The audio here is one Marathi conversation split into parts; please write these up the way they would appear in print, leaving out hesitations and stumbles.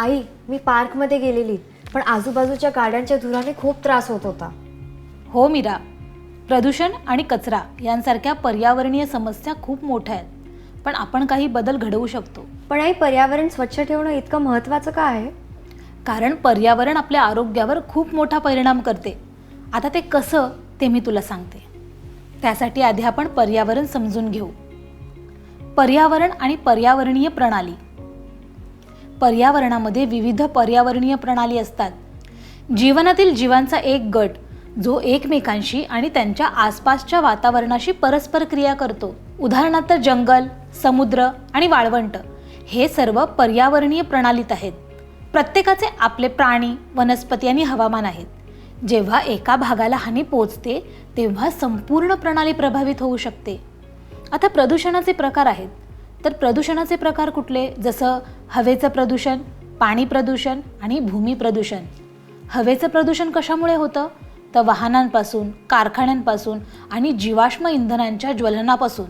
आई, मी पार्कमध्ये गेलेली, पण आजूबाजूच्या गाड्यांच्या धुराने खूप त्रास होत होता. हो मीरा, प्रदूषण आणि कचरा यांसारख्या पर्यावरणीय समस्या खूप मोठ्या आहेत, पण आपण काही बदल घडवू शकतो. पण आई, पर्यावरण स्वच्छ ठेवणं इतकं महत्त्वाचं का आहे? कारण पर्यावरण आपल्या आरोग्यावर खूप मोठा परिणाम करते. आता ते कसं ते मी तुला सांगते. त्यासाठी आधी आपण पर्यावरण समजून घेऊ. पर्यावरण आणि पर्यावरणीय प्रणाली. पर्यावरणामध्ये विविध पर्यावरणीय प्रणाली असतात. जीवनातील जीवांचा एक गट जो एकमेकांशी आणि त्यांच्या आसपासच्या वातावरणाशी परस्पर क्रिया करतो. उदाहरणार्थ जंगल, समुद्र आणि वाळवंट हे सर्व पर्यावरणीय प्रणालीत आहेत. प्रत्येकाचे आपले प्राणी, वनस्पती आणि हवामान आहेत. जेव्हा एका भागाला हानी पोहोचते तेव्हा संपूर्ण प्रणाली प्रभावित होऊ शकते. आता प्रदूषणाचे प्रकार आहेत. तर प्रदूषणाचे प्रकार कुठले? जसं हवेचं प्रदूषण, पाणी प्रदूषण आणि भूमी प्रदूषण. हवेचं प्रदूषण कशामुळे होतं? तर वाहनांपासून, कारखान्यांपासून आणि जीवाश्म इंधनांच्या ज्वलनापासून.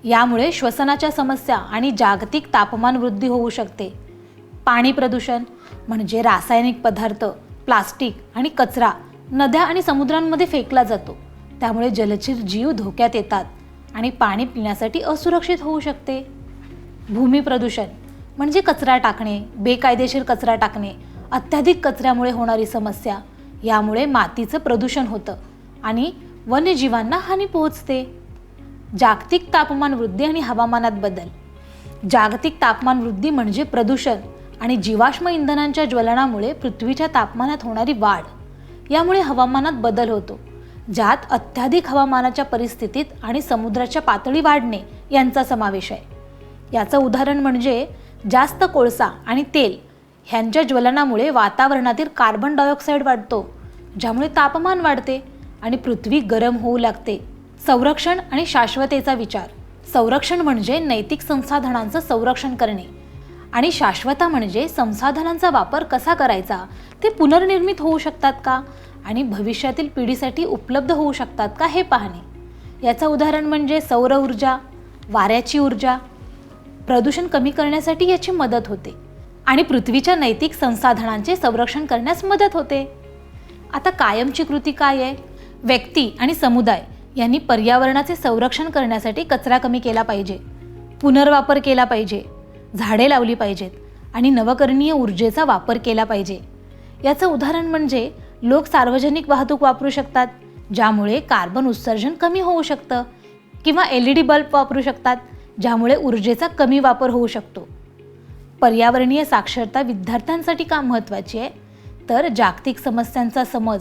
यामुळे श्वसनाच्या समस्या आणि जागतिक तापमान वृद्धी होऊ शकते. पाणी प्रदूषण म्हणजे रासायनिक पदार्थ, प्लास्टिक आणि कचरा नद्या आणि समुद्रांमध्ये फेकला जातो. त्यामुळे जलचर जीव धोक्यात येतात आणि पाणी पिण्यासाठी असुरक्षित होऊ शकते. भूमी प्रदूषण म्हणजे कचरा टाकणे, बेकायदेशीर कचरा टाकणे, अत्याधिक कचऱ्यामुळे होणारी समस्या. यामुळे मातीचं प्रदूषण होतं आणि वन्यजीवांना हानी पोहोचते. जागतिक तापमान वृद्धी आणि हवामानात बदल. जागतिक तापमान वृद्धी म्हणजे प्रदूषण आणि जीवाश्म इंधनांच्या ज्वलनामुळे पृथ्वीच्या तापमानात होणारी वाढ. यामुळे हवामानात बदल होतो, ज्यात अत्याधिक हवामानाच्या परिस्थितीत आणि समुद्राच्या पातळी वाढणे यांचा समावेश आहे. याचं उदाहरण म्हणजे जास्त कोळसा आणि तेल ह्यांच्या ज्वलनामुळे वातावरणातील कार्बन डायऑक्साईड वाढतो, ज्यामुळे तापमान वाढते आणि पृथ्वी गरम होऊ लागते. संरक्षण आणि शाश्वतेचा विचार. संरक्षण म्हणजे नैतिक संसाधनांचं संरक्षण करणे आणि शाश्वता म्हणजे संसाधनांचा वापर कसा करायचा, ते पुनर्निर्मित होऊ शकतात का आणि भविष्यातील पिढीसाठी उपलब्ध होऊ शकतात का हे पाहणे. याचं उदाहरण म्हणजे सौर ऊर्जा, वाऱ्याची ऊर्जा. प्रदूषण कमी करण्यासाठी याची मदत होते आणि पृथ्वीच्या नैतिक संसाधनांचे संरक्षण करण्यास मदत होते. आता कायमची कृती काय आहे? व्यक्ती आणि समुदाय यांनी पर्यावरणाचे संरक्षण करण्यासाठी कचरा कमी केला पाहिजे, पुनर्वापर केला पाहिजे, झाडे लावली पाहिजेत आणि नवकरणीय ऊर्जेचा वापर केला पाहिजे. याचं उदाहरण म्हणजे लोक सार्वजनिक वाहतूक वापरू शकतात, ज्यामुळे कार्बन उत्सर्जन कमी होऊ शकतं, किंवा LED बल्ब वापरू शकतात, ज्यामुळे ऊर्जेचा कमी वापर होऊ शकतो. पर्यावरणीय साक्षरता विद्यार्थ्यांसाठी का महत्त्वाची आहे? तर जागतिक समस्यांचा समज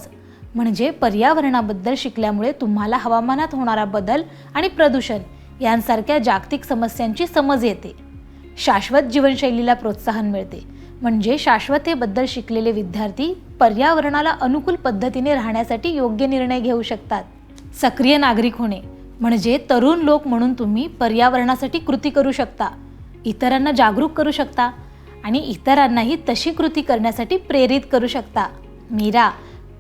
म्हणजे पर्यावरणाबद्दल शिकल्यामुळे तुम्हाला हवामानात होणारा बदल आणि प्रदूषण यांसारख्या जागतिक समस्यांची समज येते. शाश्वत जीवनशैलीला प्रोत्साहन मिळते म्हणजे शाश्वतेबद्दल शिकलेले विद्यार्थी पर्यावरणाला अनुकूल पद्धतीने राहण्यासाठी योग्य निर्णय घेऊ शकतात. सक्रिय नागरिक होणे म्हणजे तरुण लोक म्हणून तुम्ही पर्यावरणासाठी कृती करू शकता, इतरांना जागरूक करू शकता आणि इतरांनाही तशी कृती करण्यासाठी प्रेरित करू शकता. मीरा,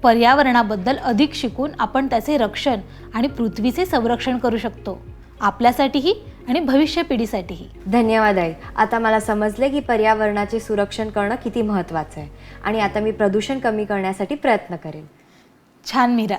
पर्यावरणाबद्दल अधिक शिकून आपण त्याचे रक्षण आणि पृथ्वीचे संरक्षण करू शकतो, आपल्यासाठीही आणि भविष्य पिढीसाठीही. धन्यवाद आई. आता मला समजले की पर्यावरणाचे संरक्षण करणं किती महत्त्वाचं आहे आणि आता मी प्रदूषण कमी करण्यासाठी प्रयत्न करेन. छान मीरा.